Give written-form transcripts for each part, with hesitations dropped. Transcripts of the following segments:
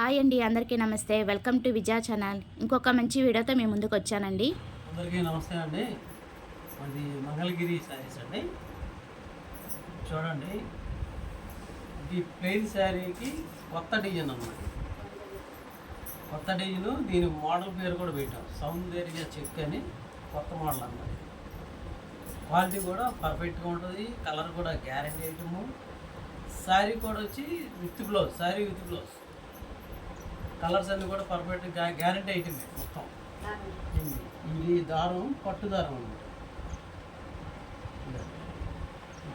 Hi అండి, అందరికీ నమస్తే. Welcome to Vijaya channel. ఇంకొక మంచి వీడియోతో మీ ముందుకు వచ్చానండి. అందరికీ నమస్తే అండి. అది మంగళగిరి శారీస్ అండి. చూడండి, ఇది ప్లెయిన్ శారీకి కొత్త డిజైన్ అన్నమాట. కొత్త డిజైన్, దీని మోడల్ పేరు కూడా పెట్టాం, సౌందర్య చెక్ అని. కొత్త మోడల్ అన్నమాట. క్వాలిటీ కూడా పర్ఫెక్ట్గా ఉంటుంది, కలర్ కూడా గ్యారంటీ ఐటము. శారీ కూడా వచ్చి with blouse, sari with blouse. Colours అన్నీ కూడా పర్ఫెక్ట్ గ్యారంటీ ఐటమే మొత్తం. ఇది దారం, పట్టు దారం అన్నమాట.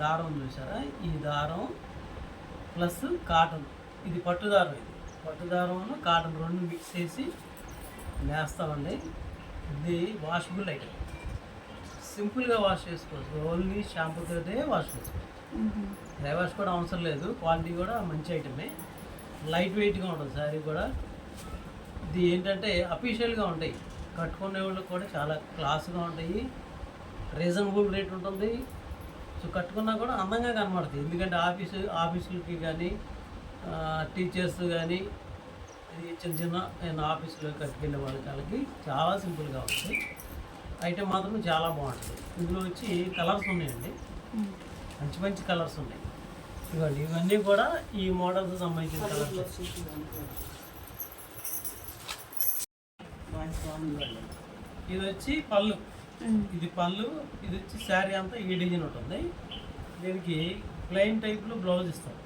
దారం చూసారా, ఈ దారం ప్లస్ కాటన్, ఇది పట్టు దారం. ఇది పట్టు దారం కాటన్ రెండు మిక్స్ చేసి నేస్తామండి. ఇది వాషబుల్ ఐటమ్, సింపుల్గా వాష్ చేసుకోవచ్చు. ఓన్లీ షాంపూతోటే వాష్ చేసుకోవచ్చు. డ్రై వాష్ కూడా అవసరం లేదు. క్వాలిటీ కూడా మంచి ఐటమే, లైట్ వెయిట్గా ఉంటుంది శారీ కూడా. ఇది ఏంటంటే అఫీషియల్గా ఉంటాయి, కట్టుకునే వాళ్ళకి కూడా చాలా క్లాస్గా ఉంటాయి, రీజనబుల్ రేట్ ఉంటుంది. సో కట్టుకున్నా కూడా అందంగా కనబడుతుంది. ఎందుకంటే ఆఫీసులకి కానీ టీచర్స్ కానీ చిన్న చిన్న ఆఫీసులో కట్టుకెళ్ళే వాళ్ళకి చాలా సింపుల్గా ఉంటుంది. ఐటమ్ మాత్రం చాలా బాగుంటుంది. ఇందులో వచ్చి కలర్స్ ఉన్నాయండి, మంచి మంచి కలర్స్ ఉన్నాయి. ఇవ్వండి, ఇవన్నీ కూడా ఈ మోడల్స్ సంబంధించిన కలర్స్. ఇది వచ్చి పళ్ళు, ఇది పళ్ళు. ఇది వచ్చి శారీ అంతా ఈ డిజైన్ ఉంటుంది. దీనికి ప్లెయిన్ టైప్లో బ్లౌజ్ ఇస్తాం.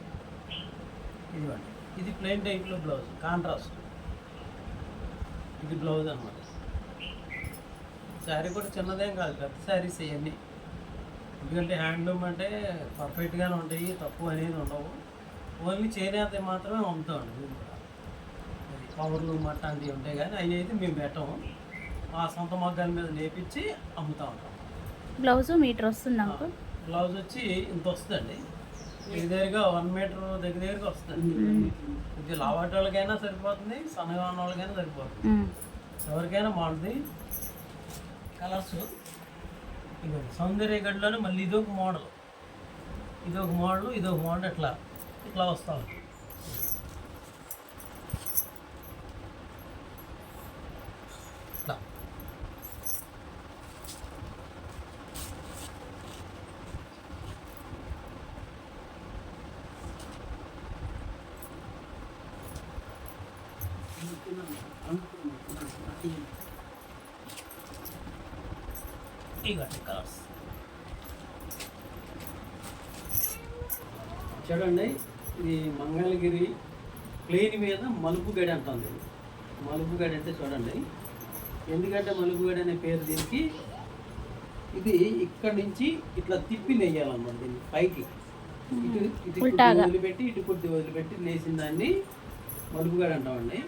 ఇదిగోండి, ఇది ప్లెయిన్ టైప్లో బ్లౌజ్, కాంట్రాస్ట్. ఇది బ్లౌజ్ అన్నమాట. శారీ కూడా చిన్నదేం కాదు, పెద్ద శారీస్ ఇవన్నీ. ఎందుకంటే హ్యాండ్లూమ్ అంటే పర్ఫెక్ట్గానే ఉంటాయి, తక్కువ అనేది ఉండవు. ఓన్లీ చేనేత మాత్రమే అమ్ముతామండి. పవర్లు అట్లాంటివి ఉంటాయి, కానీ అవి అయితే మేము పెట్టము. మా సొంత మగ్గాల మీద లేపించి అమ్ముతూ ఉంటాం. బ్లౌజ్ మీటర్ వస్తుంది నాకు. బ్లౌజ్ వచ్చి ఇంత వస్తుందండి, దగ్గరగా 1 మీటర్ దగ్గరగా వస్తుంది. ఇది లావాటి వాళ్ళకైనా సరిపోతుంది, సన్నగా ఉన్న వాళ్ళకైనా సరిపోతుంది, ఎవరికైనా బాగుంటుంది. కలర్స్ ఇక సౌందర్య గడ్డలోనే మళ్ళీ ఇదొక మోడల్, ఇదొక మోడల్, ఇదొక మోడల్. ఇట్లా వస్తూ ఉంది. ఇట్లా ఇవన్నీ కలర్స్ చూడండి. ఇది మంగళగిరి ప్లెయిన్ మీద మలుపు గడి అంటుంది. మలుపు గడి అంటే చూడండి, ఎందుకంటే మలుపు గడి అనే పేరు దీనికి. ఇది ఇక్కడ నుంచి ఇట్లా తిప్పి నెయ్యాలన్నమాట. దీన్ని పైకి ఇటు వదిలిపెట్టి ఇటు కొద్ది వదిలిపెట్టి లేచిన దాన్ని మలుపు గడి అంటామండి.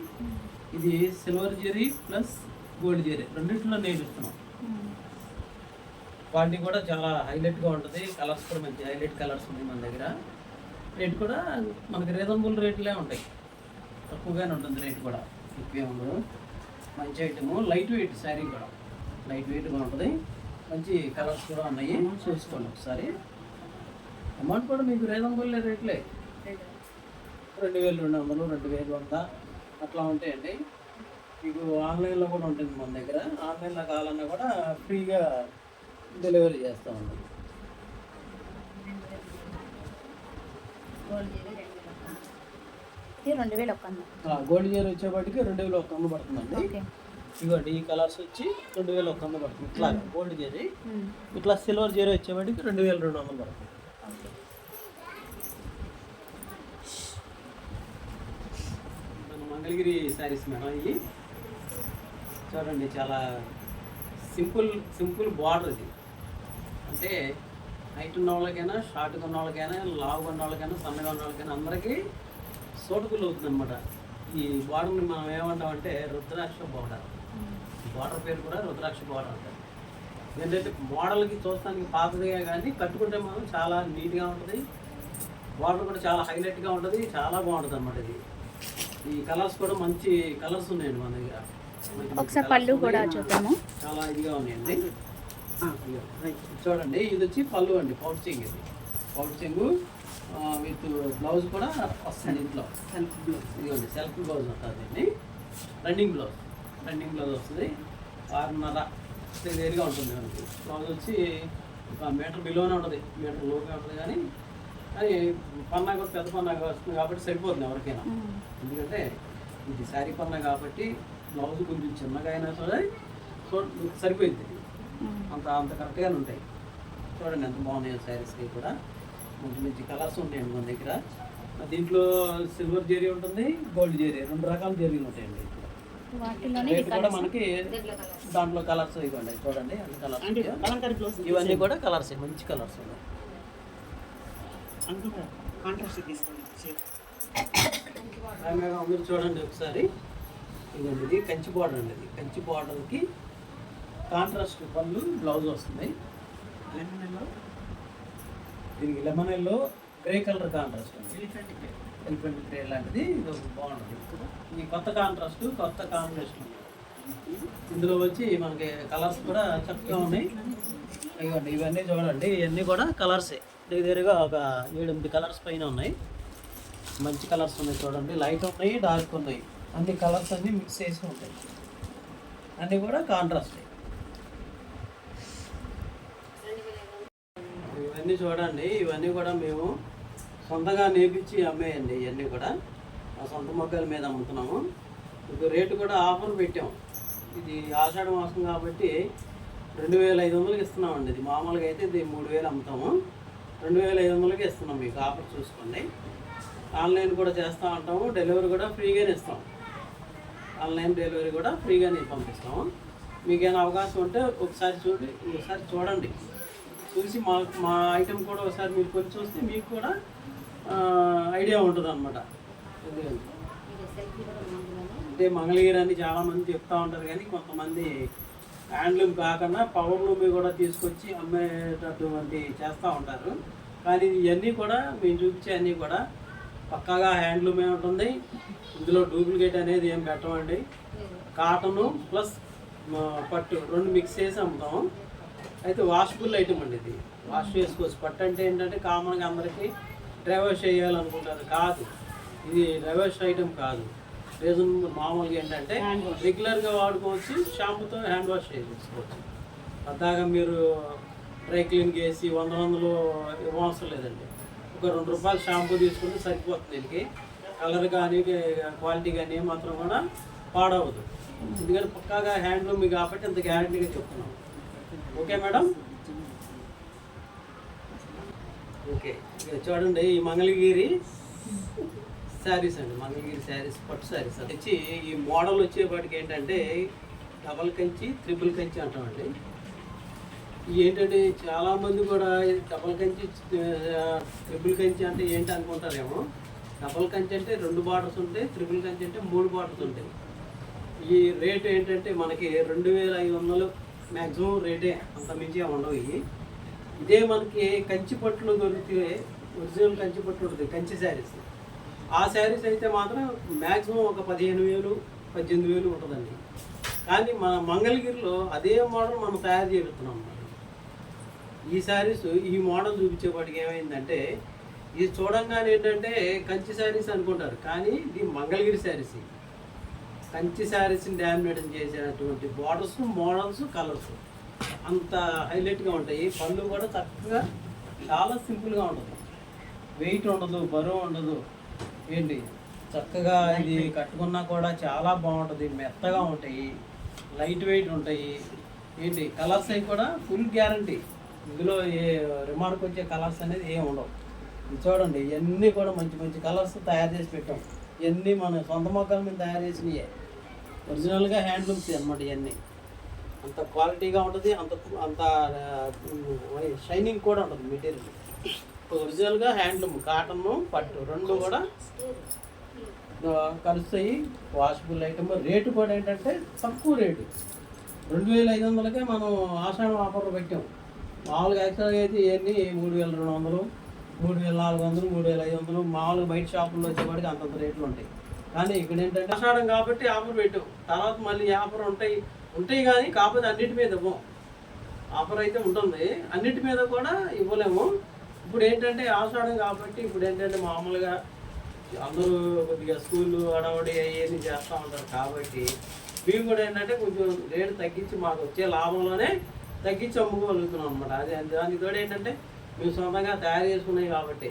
ఇది silver zari plus gold zari రెండింటిలో నేర్పిస్తున్నాం. క్వాలిటీ కూడా చాలా హైలైట్గా ఉంటుంది. కలర్స్ కూడా మంచి హైలైట్ కలర్స్ ఉన్నాయి మన దగ్గర. రేట్ కూడా మనకి రీజనబుల్ రేట్లే ఉంటాయి, తక్కువగానే ఉంటుంది రేట్ కూడా, ఎక్కువే ఉండదు. మంచి ఐటము, లైట్ వెయిట్ శారీ కూడా లైట్ వెయిట్గా ఉంటుంది. మంచి కలర్స్ కూడా ఉన్నాయి, చూసుకోండి ఒకసారి. అమౌంట్ కూడా మీకు రీజనబుల్ రేట్లే, 2200, 2100 అట్లా ఉంటాయండి. మీకు ఆన్లైన్లో కూడా ఉంటుంది మన దగ్గర. ఆన్లైన్లో కావాలన్నా కూడా ఫ్రీగా డెలివరీ చేస్తామండి. గోల్డ్ జెరీ వచ్చేపాటికి 2100 పడుతుందండి. ఇవ్వండి, ఈ కలర్స్ వచ్చి 2100 పడుతుంది. ఇట్లా గోల్డ్ జెరీ, ఇట్లా సిల్వర్ జెరీ వచ్చేపాటికి 2200 పడుతుంది. మన మంగళగిరి శారీస్ మేడం ఇవి. చూడండి, చాలా సింపుల్ బార్డర్. ఇది అంటే హైట్ ఉన్న వాళ్ళకైనా, షార్ట్గా ఉన్న వాళ్ళకైనా, లావుగా ఉన్న వాళ్ళకైనా, సన్నగా ఉన్న వాళ్ళకైనా అందరికీ సూటబుల్ అవుతుంది అనమాట. ఈ బార్డర్ని మనం ఏమంటామంటే రుద్రాక్ష బార్డర్. బార్డర్ పేరు కూడా రుద్రాక్ష బార్డర్ అంటారు. ఏంటంటే మోడల్కి చూస్తానికి పాతదిగా కానీ కట్టుకుంటే మనం చాలా నీట్గా ఉంటుంది. బార్డర్ కూడా చాలా హైలైట్గా ఉంటుంది, చాలా బాగుంటుంది అనమాట. ఇది ఈ కలర్స్ కూడా మంచి కలర్స్ ఉన్నాయండి మన దగ్గర. ఒకసారి పళ్ళు కూడా చూద్దాము. చాలా ఇదిగా ఉన్నాయండి. చూడండి, ఇది వచ్చి పళ్ళు అండి, పౌచ్ చెంగు. ఇది పౌచ్ చెంగు విత్ బ్లౌజ్ కూడా వస్తుంది ఇంట్లో. ఇదిగోండి సెల్ఫ్ బ్లౌజ్ ఉంటుంది దీన్ని. రన్నింగ్ బ్లౌజ్ వస్తుంది. 6.5 దగ్గరగా ఉంటుంది మనకి. బ్లౌజ్ వచ్చి ఒక మీటర్ బిలోనే ఉంటుంది, మీటర్ లోపే ఉంటుంది. కానీ అది పన్నా కూడా పెద్ద పన్నా వస్తుంది కాబట్టి సరిపోతుంది ఎవరికైనా. ఎందుకంటే ఇది శారీ పన్నా కాబట్టి బ్లౌజ్ కొంచెం చిన్నగా అయినా సరే సరిపోయింది. అంత కరెక్ట్గానే ఉంటాయి. చూడండి ఎంత బాగున్నాయో శారీస్కి కూడా. మంచి కలర్స్ ఉంటాయండి మన దగ్గర. దీంట్లో సిల్వర్ జెరీ ఉంటుంది, గోల్డ్ జెరీ, 2 రకాల జెరీలు ఉంటాయండి. రేట్ కూడా మనకి దాంట్లో కలర్స్ ఇవ్వండి. చూడండి అన్ని కలర్స్, ఇవన్నీ కూడా కలర్స్, మంచి కలర్స్ ఉన్నాయి. మీరు చూడండి ఒకసారి. ఇదండి ఇది కంచి బార్డర్ అండి. ఇది కంచి బార్డర్కి కాంట్రాస్ట్ పళ్ళు, బ్లౌజ్ వస్తుంది. దీనికి lemon yellow grey colour contrast అండి. ఎలిఫెంట్ గ్రే లాంటిది ఇది బాగుంటుంది. ఇది కొత్త కాంట్రాస్ట్, కొత్త కాంబినేషన్. ఇందులో వచ్చి మనకి కలర్స్ కూడా చక్కగా ఉన్నాయి. ఇవ్వండి ఇవన్నీ చూడండి, ఇవన్నీ కూడా కలర్సే. దగ్గరగా ఒక 7-8 కలర్స్ పైన ఉన్నాయి. మంచి కలర్స్ ఉన్నాయి చూడండి. లైట్ ఉన్నాయి, డార్క్ ఉన్నాయి. అన్ని కలర్స్ అన్నీ మిక్స్ చేసి ఉంటాయి. అన్నీ కూడా కాంట్రాస్ట్. ఇవన్నీ చూడండి, ఇవన్నీ కూడా మేము సొంతంగా నేర్పించి అమ్మేయండి. ఇవన్నీ కూడా ఆ సొంత మొక్కల మీద అమ్ముతున్నాము. ఇప్పుడు రేటు కూడా ఆఫర్ పెట్టాం. ఇది ఆషాఢ మాసం కాబట్టి 2500కి ఇస్తున్నామండి. ఇది మామూలుగా అయితే ఇది 3000 అమ్ముతాము. 2500కి ఇస్తున్నాం. మీకు ఆఫర్ చూసుకోండి. ఆన్లైన్ కూడా చేస్తూ ఉంటాము. డెలివరీ కూడా ఫ్రీగానే ఇస్తాం. ఆన్లైన్ డెలివరీ కూడా ఫ్రీగానే పంపిస్తాము. మీకైనా అవకాశం ఉంటే ఒకసారి చూడండి. చూసి మా ఐటెం కూడా ఒకసారి మీరు కొని చూస్తే మీకు కూడా ఐడియా ఉంటుంది అన్నమాట. అంటే మంగళగిరి అని చాలామంది చెప్తూ ఉంటారు, కానీ కొంతమంది హ్యాండ్లూమ్ కాకుండా పవర్లూమ్ కూడా తీసుకొచ్చి అమ్మేటటువంటి చేస్తూ ఉంటారు. కానీ ఇవన్నీ కూడా మేము చూపించే అన్నీ కూడా పక్కాగా హ్యాండ్లూమే ఉంటుంది. ఇందులో డూప్లికేట్ అనేది ఏం పెట్టమండి. కాటను ప్లస్ పట్టు 2 మిక్స్ చేసి అమ్ముతాము. అయితే వాషబుల్ ఐటమ్ అండి. ఇది వాష్ చేసుకోవచ్చు. పట్టు అంటే ఏంటంటే కామన్గా అందరికీ డ్రై వాష్ చేయాలనుకుంటారు. కాదు, ఇది డ్రై వాష్ ఐటమ్ కాదు. రీజన్ మామూలుగా ఏంటంటే రెగ్యులర్గా వాడుకోవచ్చు. షాంపూతో హ్యాండ్ వాష్ చేసుకోవచ్చు. పద్దాగా మీరు డ్రై క్లీన్ చేసి 100 ఇవ్వవసరం లేదండి. ఒక 2 రూపాయలు షాంపూ తీసుకుంటే సరిపోతుంది. దీనికి కలర్ కానీ క్వాలిటీ కానీ ఏమాత్రం కూడా పాడవద్దు. ఎందుకంటే పక్కాగా హ్యాండ్లూమ్ కాబట్టి అంత గ్యారంటీగా చెప్తున్నాం. Okay madam. ఓకే, చూడండి ఈ మంగళగిరి శారీస్ అండి. మంగళగిరి శారీస్, పట్టు శారీస్ వచ్చి ఈ మోడల్ వచ్చేపాటికి ఏంటంటే డబల్ కంచి, ట్రిపుల్ కంచి అంటామండి. ఏంటంటే చాలామంది కూడా డబల్ కంచి, ట్రిపుల్ కంచి అంటే ఏంటి అనుకుంటారేమో. డబల్ కంచి అంటే 2 బార్డర్స్ ఉంటాయి, ట్రిపుల్ కంచి అంటే 3 బార్డర్స్ ఉంటాయి. ఈ రేట్ ఏంటంటే మనకి 2500 మ్యాక్సిమం రేటే, అంత మించి ఉండవు. ఇదే మనకి కంచి పట్టులో దొరికితే ఒరిజినల్ కంచి పట్టు ఉంటుంది, కంచి శారీస్. ఆ శారీస్ అయితే మాత్రం మ్యాక్సిమం ఒక 15,000, 18,000 ఉంటుందండి. కానీ మన మంగళగిరిలో అదే మోడల్ మనం తయారు చేస్తున్నాం. ఈ శారీస్ ఈ మోడల్ చూపించేవాటికి ఏమైందంటే ఇది చూడంగానే ఏంటంటే కంచి శారీస్ అనుకుంటారు, కానీ ఇది మంగళగిరి శారీస్. కంచి శారీస్ని డామినేషన్ చేసేటువంటి బార్డర్స్, మోడల్స్, కలర్స్ అంత హైలైట్గా ఉంటాయి. పళ్ళు కూడా చక్కగా చాలా సింపుల్గా ఉంటుంది. వెయిట్ ఉండదు, బరువు ఉండదు. ఏంటి చక్కగా ఇది కట్టుకున్నా కూడా చాలా బాగుంటుంది. మెత్తగా ఉంటాయి, లైట్ వెయిట్ ఉంటాయి. ఏంటి కలర్స్ అవి కూడా ఫుల్ గ్యారంటీ. ఇందులో ఏ రిమార్క్ వచ్చే కలర్స్ అనేది ఏమి ఉండవు. చూడండి ఇవన్నీ కూడా మంచి మంచి కలర్స్ తయారు చేసి పెట్టాం. ఇవన్నీ మన సొంత మొక్కల మీద తయారు చేసినవి, ఒరిజినల్గా హ్యాండ్లూమ్స్ అనమాట. ఇవన్నీ అంత క్వాలిటీగా ఉంటుంది, అంత షైనింగ్ కూడా ఉంటుంది మెటీరియల్. ఒరిజినల్గా హ్యాండ్లూమ్, కాటన్, పట్టు 2 కూడా కలుస్తాయి. Washable item. రేటు కూడా ఏంటంటే తక్కువ రేటు, 2500కే మనం ఆషాఢం ఆఫర్లు పెట్టాం. మామూలుగా యాక్చువల్గా అయితే ఇవన్నీ 3200, 3400, 3500 మామూలుగా బయట షాపుల్లో వచ్చేవాడికి అంతంత రేట్లు ఉంటాయి. కానీ ఇక్కడ ఏంటంటే ఆషాఢం కాబట్టి ఆఫర్ పెట్టాం. తర్వాత మళ్ళీ ఆఫర్ ఉంటాయి కానీ కాకపోతే అన్నిటి మీద ఇవ్వం. ఆఫర్ అయితే ఉంటుంది, అన్నిటి మీద కూడా ఇవ్వలేము. ఇప్పుడు ఏంటంటే ఆషాఢం కాబట్టి ఇప్పుడు ఏంటంటే మామూలుగా అందరూ కొద్దిగా స్కూల్ హడావుడి అవన్నీ చేస్తూ ఉంటారు కాబట్టి మేము కూడా ఏంటంటే కొంచెం రేటు తగ్గించి మాకు వచ్చే లాభంలోనే తగ్గించి అమ్ముకోగలుగుతున్నాం అనమాట. అది దానికి తోడు ఏంటంటే మేము సొంతంగా తయారు చేసుకున్నాయి కాబట్టి,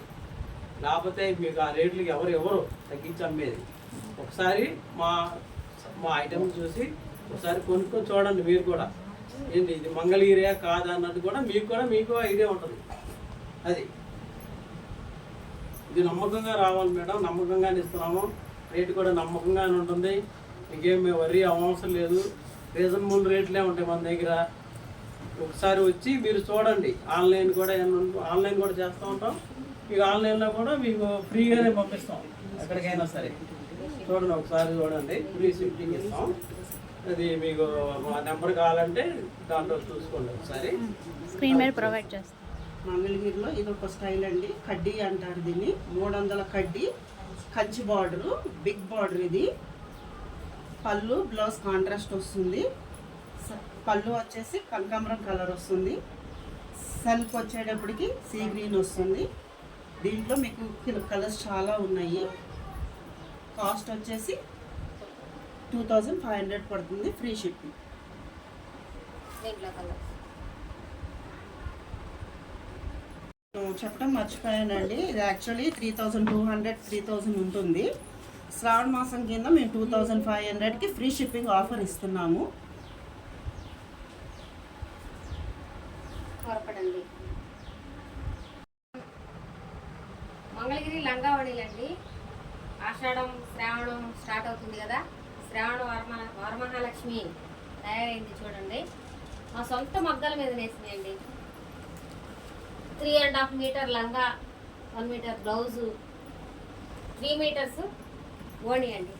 లేకపోతే మీకు ఆ రేట్లకి ఎవరు తగ్గించి అమ్మేది. ఒకసారి మా మా ఐటమ్ చూసి ఒకసారి కొనుక్కొని చూడండి మీరు కూడా, ఏంటి ఇది మంగళగిరియా కాదా అన్నది కూడా మీకు ఐడియా ఉంటుంది. అది ఇది నమ్మకంగా రావాలి మేడం, నమ్మకంగానే ఇస్తున్నాము. రేటు కూడా నమ్మకంగానే ఉంటుంది. ఇంకేం మేము వరి అవసరం లేదు, రీజనబుల్ రేట్లే ఉంటాయి మన దగ్గర. ఒకసారి వచ్చి మీరు చూడండి. ఆన్లైన్ కూడా చేస్తూ ఉంటాం. మీకు ఆన్లైన్లో కూడా మీకు ఫ్రీగానే పంపిస్తాం ఎక్కడికైనా సరే. చూడండి, ఒకసారి చూడండి, ఫ్రీ షిఫ్టింగ్ ఇస్తాం. అది మీకు మా నెంబర్ కావాలంటే దాంట్లో చూసుకోండి ఒకసారి. స్క్రీన్ మీద ప్రొవైడ్ చేస్తాం. మంగళగిరిలో ఇది ఒక స్టైల్ అండి, కడ్డీ అంటారు దీన్ని. 300 కడ్డీ, కంచి బార్డరు, బిగ్ బార్డర్. ఇది పళ్ళు, బ్లౌజ్ కాంట్రాస్ట్ వస్తుంది. పళ్ళు వచ్చేసి కనకాంబరం కలర్ వస్తుంది. సెల్ఫ్ వచ్చేటప్పటికి సీ గ్రీన్ వస్తుంది. దీంట్లో మీకు కలర్స్ చాలా ఉన్నాయి. కాస్ట్ వచ్చేసి 2500 పడుతుంది, ఫ్రీ షిప్పింగ్. చెప్పడం మర్చిపోయానండి, ఇది యాక్చువల్లీ 3200 3000 ఉంటుంది. శ్రావణ మాసం కింద మేము 2500కి ఫ్రీ షిప్పింగ్ ఆఫర్ ఇస్తున్నాము. త్వరపడండి. మంగళగిరి లంగావణిలండి. ఆషాఢం శ్రావణం స్టార్ట్ అవుతుంది కదా, శ్రావణ వరమహాలక్ష్మి తయారైంది చూడండి. మా సొంత మగ్గాల మీద వేసినాయండి. 3.5 మీటర్ లంగా, 1 మీటర్ బ్లౌజు, 3 మీటర్స్ ఓణి అండి.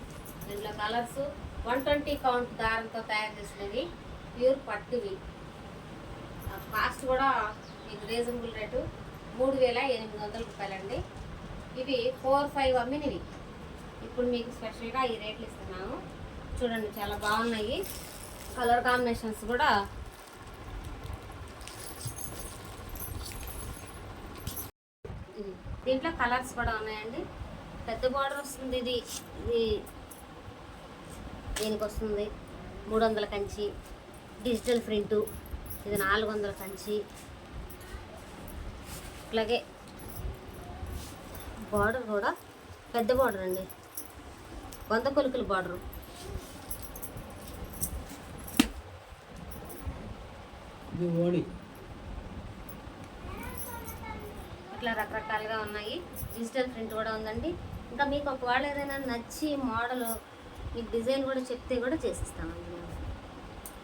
దీంట్లో కలర్స్ 120 కౌంట్ దారంతో తయారు చేసినవి, ప్యూర్ పట్టువి. కాస్ట్ కూడా మీకు రీజనబుల్ రేటు 3800 రూపాయలండి. ఇవి 4-5 అమ్మినవి. ఇప్పుడు మీకు స్పెషల్గా ఈ రేట్లు ఇస్తున్నాము. చూడండి, చాలా బాగున్నాయి. కలర్ కాంబినేషన్స్ కూడా దీంట్లో కలర్స్ కూడా ఉన్నాయండి. పెద్ద బార్డర్ వస్తుంది. ఇది దీనికి వస్తుంది 300 కంచి, డిజిటల్ ప్రింటు. ఇది 400 కంచి. అలాగే బార్డర్ కూడా పెద్ద బార్డర్ అండి, 100 కొలుకుల బార్డరు. ఇట్లా రకరకాలుగా ఉన్నాయి. డిజిటల్ ప్రింట్ కూడా ఉందండి. ఇంకా మీకు ఒకవేళ ఏదైనా నచ్చి మోడల్ మీకు డిజైన్ కూడా చెప్తే కూడా చేసిస్తామండి మేము.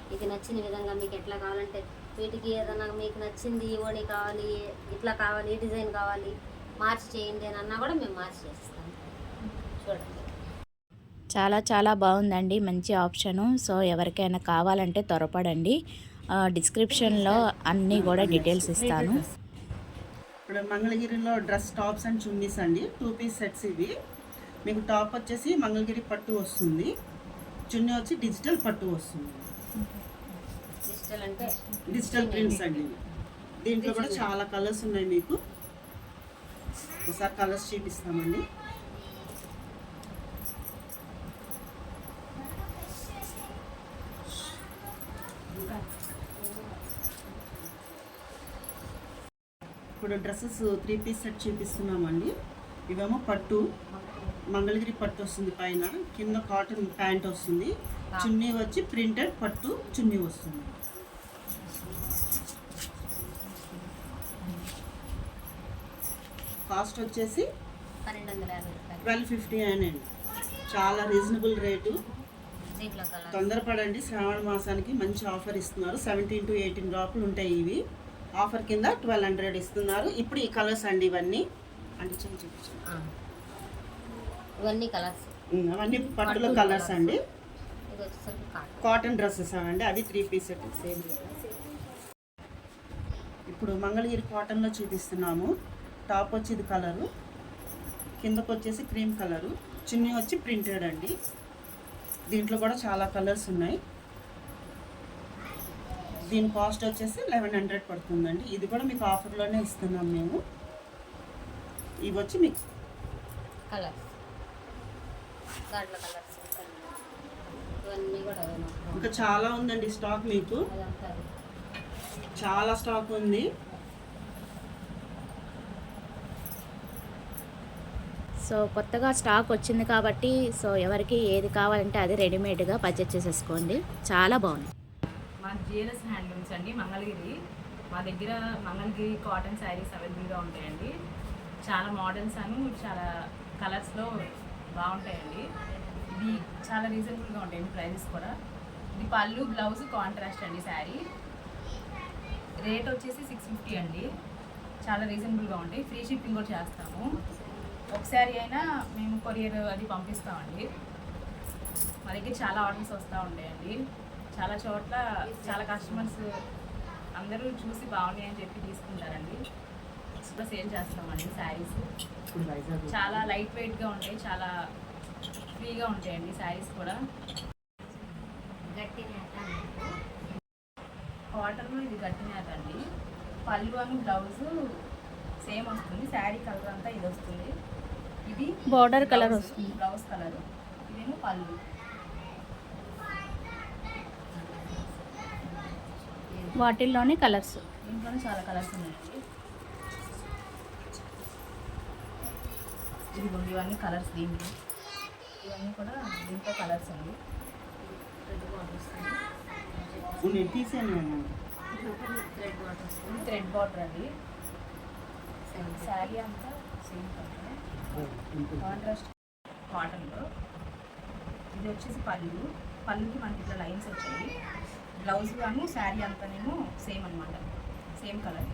మీకు నచ్చిన విధంగా మీకు ఎట్లా కావాలంటే, వీటికి ఏదైనా మీకు నచ్చింది ఈ ఓణి కావాలి, ఇట్లా కావాలి, ఈ డిజైన్ కావాలి, మార్చి చేయండి అని అన్నా కూడా మేము మార్చి చేస్తాము. చూడండి, చాలా బాగుందండి, మంచి ఆప్షను. సో ఎవరికైనా కావాలంటే త్వరపడండి. డిస్క్రిప్షన్లో అన్నీ కూడా డీటెయిల్స్ ఇస్తాను. ఇప్పుడు మంగళగిరిలో డ్రెస్ టాప్స్ అండ్ చున్నీస్ అండి, 2 పీస్ సెట్స్ ఇవి. మీకు టాప్ వచ్చేసి మంగళగిరి పట్టు వస్తుంది, చున్నీ వచ్చి డిజిటల్ పట్టు వస్తుంది. డిజిటల్ అంటే డిజిటల్ ప్రింట్స్ అండి. దీంట్లో కూడా చాలా కలర్స్ ఉన్నాయి. మీకు ఒకసారి కలర్స్ చూపిస్తామండి. ఇప్పుడు డ్రెస్సెస్ 3 పీస్ సెట్ చూపిస్తున్నామండి. ఇవేమో పట్టు, మంగళగిరి పట్టు వస్తుంది, పైన కింద కాటన్ ప్యాంట్ వస్తుంది, చున్నీ వచ్చి ప్రింటెడ్ పట్టు చున్నీ వస్తుంది. కాస్ట్ వచ్చేసి 1250 అండి. చాలా రీజనబుల్ రేటు. తొందరపడండి, శ్రావణ మాసానికి మంచి ఆఫర్ ఇస్తున్నారు. 17 to 18 డ్రాపులు ఉంటాయి. ఇవి ఆఫర్ కింద 1200 ఇస్తున్నారు. ఇప్పుడు ఈ కలర్స్ అండి, ఇవన్నీ అంటే ఇవన్నీ కలర్స్, అవన్నీ పట్టులో కలర్స్ అండి. కాటన్ డ్రెస్సెస్ అండి, అవి 3 పీస్ సెట్ సేమ్. ఇప్పుడు మంగళగిరి కాటన్లో చూపిస్తున్నాము. టాప్ వచ్చి ఇది కలరు, కిందకు వచ్చేసి క్రీమ్ కలరు, చున్నీ వచ్చి ప్రింటెడ్ అండి. దీంట్లో కూడా చాలా కలర్స్ ఉన్నాయి. దీని కాస్ట్ వచ్చేసి 1100 పడుతుందండి. ఇది కూడా మీకు ఆఫర్లోనే ఇస్తున్నాం మేము. ఇవి వచ్చి మీకు కలర్స్ దాంట్లో కలర్స్ ఇవన్నీ కూడా అవే మొత్తం. ఇంకా చాలా ఉందండి స్టాక్ మీకు, అదంతా చాలా స్టాక్ ఉంది. సో కొత్తగా స్టాక్ వచ్చింది కాబట్టి సో ఎవరికి ఏది కావాలంటే అది రెడీమేడ్గా పర్చేస్ చేసేసుకోండి. చాలా బాగుంది. మా జిఎల్ఎస్ హ్యాండ్లూమ్స్ అండి, మంగళగిరి. మా దగ్గర మంగళగిరి కాటన్ శారీస్ అవైలబుల్గా ఉంటాయండి. చాలా మోడల్స్ చాలా కలర్స్లో బాగుంటాయండి. ఇది చాలా రీజనబుల్గా ఉంటాయండి ప్రైజెస్ కూడా. ఇది పళ్ళు బ్లౌజ్ కాంట్రాస్ట్ అండి. శారీ రేట్ వచ్చేసి 650 అండి. చాలా రీజనబుల్గా ఉంటాయి. ఫ్రీ షిప్పింగ్ కూడా చేస్తాము. ఒక శారీ అయినా మేము కొరియర్ అది పంపిస్తామండి. మా దగ్గర చాలా ఆర్డర్స్ వస్తూ ఉంటాయండి. చాలా చోట్ల చాలా కస్టమర్స్ అందరూ చూసి బాగున్నాయి అని చెప్పి తీసుకుంటారండి. కూడా సేల్ చేస్తామండి శారీస్. చాలా లైట్ వెయిట్గా ఉంటాయి, చాలా ఫ్రీగా ఉంటాయండి శారీస్ కూడా. గట్టి నేత కాటన్లో ఇది గట్టినేత అండి. పళ్ళు బ్లౌజు సేమ్ వస్తుంది. శారీ కలర్ అంతా ఇది వస్తుంది. ఇది Border colour వస్తుంది. Blouse colour. ఇదేమో పళ్ళు. వాటిల్లోనే కలర్స్. దీంట్లోనే చాలా కలర్స్ ఉన్నాయండి. ఇవన్నీ కలర్స్ దీంట్లో. ఇవన్నీ కూడా దీంట్లో కలర్స్ అండి. నేను తీసాను. థ్రెడ్ వాటర్ వస్తుంది. థ్రెడ్ బార్డర్ అండి. శారీ అంతా సేమ్ కలర్. కాంట్రాస్ట్ కాటన్లో. ఇది వచ్చేసి పళ్ళుకి మనకి ఇట్లా లైన్స్ వచ్చాయి. బ్లౌజ్ గాను శారీ అంతానేమో సేమ్ అనమాట, సేమ్ కలర్.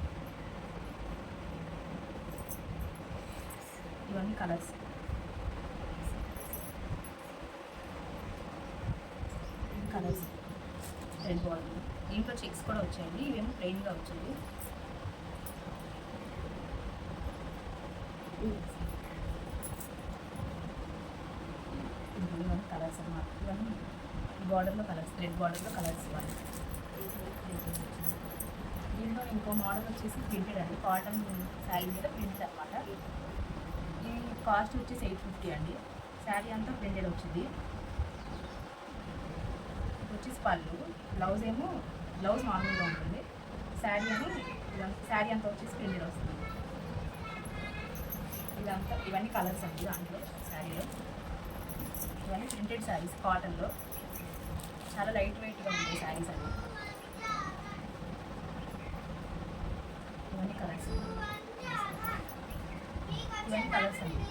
ఇవన్నీ కలర్స్. Colours red border. దీంట్లో చెక్స్ కూడా వచ్చాయండి. ఇవేమో ప్లెయిన్గా వచ్చాయి. ఇవన్నీ కలర్స్ అన్నమాట. ఇవన్నీ బార్డర్లో కలర్స్, థ్రెడ్ బార్డర్లో కలర్స్ ఇవ్వాలి. దీంట్లో ఇంకో మోడల్ వచ్చేసి ప్రింటెడ్ అండి. కాటన్ శారీ మీద ప్రింటెడ్ అనమాట. ఈ కాస్ట్ వచ్చేసి 850 అండి. శారీ అంతా ప్రింటెడ్ వచ్చింది. ఇది వచ్చేసి పళ్ళు. బ్లౌజ్ ఏమో బ్లౌజ్ నార్మల్గా ఉంటుంది. శారీ అంతా వచ్చేసి ప్రింటెడ్ వస్తుంది. ఇదంతా ఇవన్నీ కలర్స్ అండి దాంట్లో శారీలో. ఇవన్నీ ప్రింటెడ్ శారీస్ కాటన్లో. చాలా లైట్ వెయిట్గా ఉంటాయి శారీస్ అవి. ఇవన్నీ కలర్స్. ఇవన్నీ కలర్స్ అండి.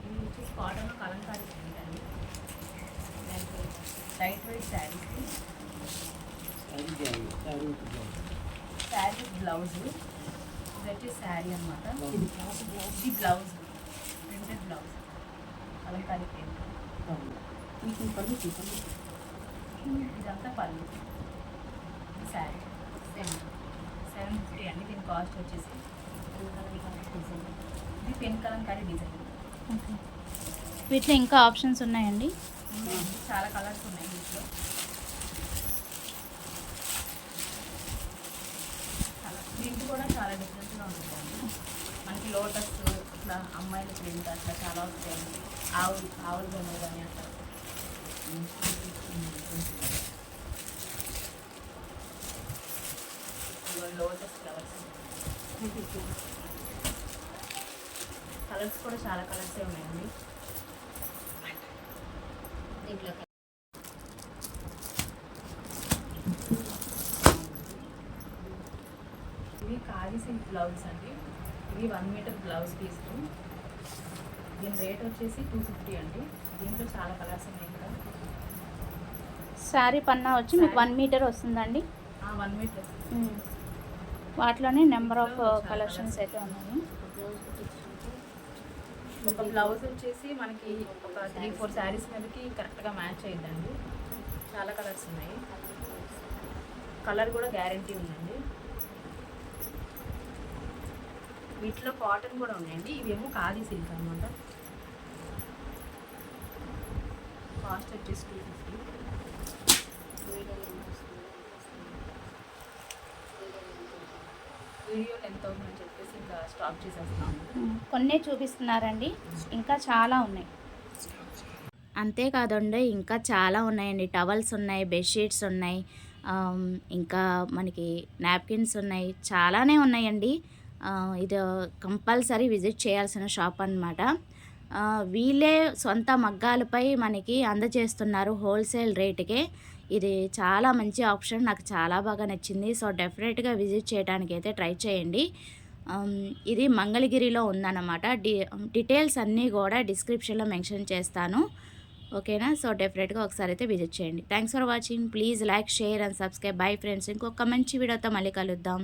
ఇవి వచ్చేసి కాటన్లో కలంకారీ ప్రింట్ అండి. Light weight saris. Sari blouse. ఇది వచ్చేసి శారీ అనమాట. ఇది blouse, printed blouse, Kalamkari print. ఇదంతా పళ్ళు. శారీ 750 అండి. దీని కాస్ట్ వచ్చేసి. ఇది పెన్ కలంకారీ డిజైన్. ఓకే. వీటిలో ఇంకా ఆప్షన్స్ ఉన్నాయండి. ఉన్నాయండి, చాలా కలర్స్ ఉన్నాయి వీటిలో. ప్రింట్ కూడా చాలా డిఫరెంట్గా ఉంటుందండి. మనకి లోటస్ ఇట్లా అమ్మాయిల ప్రింట్ అట్లా చాలా వస్తాయండి. ఆవుల బొమ్మలు కానీ అట్లా. Lotus flowers. కలర్స్ కూడా చాలా కలర్సే ఉన్నాయండి. దీంట్లో ఇవి ఖాదీ సిల్క్ బ్లౌజ్ అండి. ఇవి 1 మీటర్ బ్లౌజ్ పీస్. దీని రేట్ వచ్చేసి 250 అండి. దీంట్లో చాలా కలర్స్ ఉన్నాయి కదా. శారీ పన్నా వచ్చి మీకు 1 మీటర్ వస్తుందండి. 1 మీటర్. వాటిలోనే నెంబర్ ఆఫ్ కలెక్షన్స్ అయితే ఉన్నాయి. ఒక బ్లౌజ్ వచ్చేసి మనకి ఒక 3-4 శారీస్ మీదకి కరెక్ట్గా మ్యాచ్ అయ్యిందండి. చాలా కలర్స్ ఉన్నాయి. కలర్ కూడా గ్యారంటీ ఉందండి. వీటిలో కాటన్ కూడా ఉన్నాయండి. ఇవేమో ఖాదీ సిల్క్ అనమాట. కాస్ట్ వచ్చేసి 250. వీడియో లెంత్ అవుతుందని చెప్పేసి ఇంకా స్టాప్ చేసేస్తున్నాము. కొన్నే చూపిస్తున్నారండి, ఇంకా చాలా ఉన్నాయి. అంతేకాదండి ఇంకా చాలా ఉన్నాయండి. టవల్స్ ఉన్నాయి, బెడ్షీట్స్ ఉన్నాయి, ఇంకా మనకి నాప్కిన్స్ ఉన్నాయి, చాలానే ఉన్నాయండి. ఇది కంపల్సరీ విజిట్ చేయాల్సిన షాప్ అన్నమాట. వీళ్ళే సొంత మగ్గాలపై మనకి అందజేస్తున్నారు హోల్సేల్ రేటుకే. ఇది చాలా మంచి ఆప్షన్, నాకు చాలా బాగా నచ్చింది. సో డెఫినెట్గా విజిట్ చేయడానికి అయితే ట్రై చేయండి. ఇది మంగళగిరిలో ఉందన్నమాట. డీటెయిల్స్ అన్నీ కూడా డిస్క్రిప్షన్లో మెన్షన్ చేస్తాను. ఓకేనా? సో డెఫినెట్గా ఒకసారి అయితే విజిట్ చేయండి. Thanks for watching. Please like, share and subscribe. Bye friends. ఇంకొక మంచి వీడియోతో మళ్ళీ కలుద్దాం.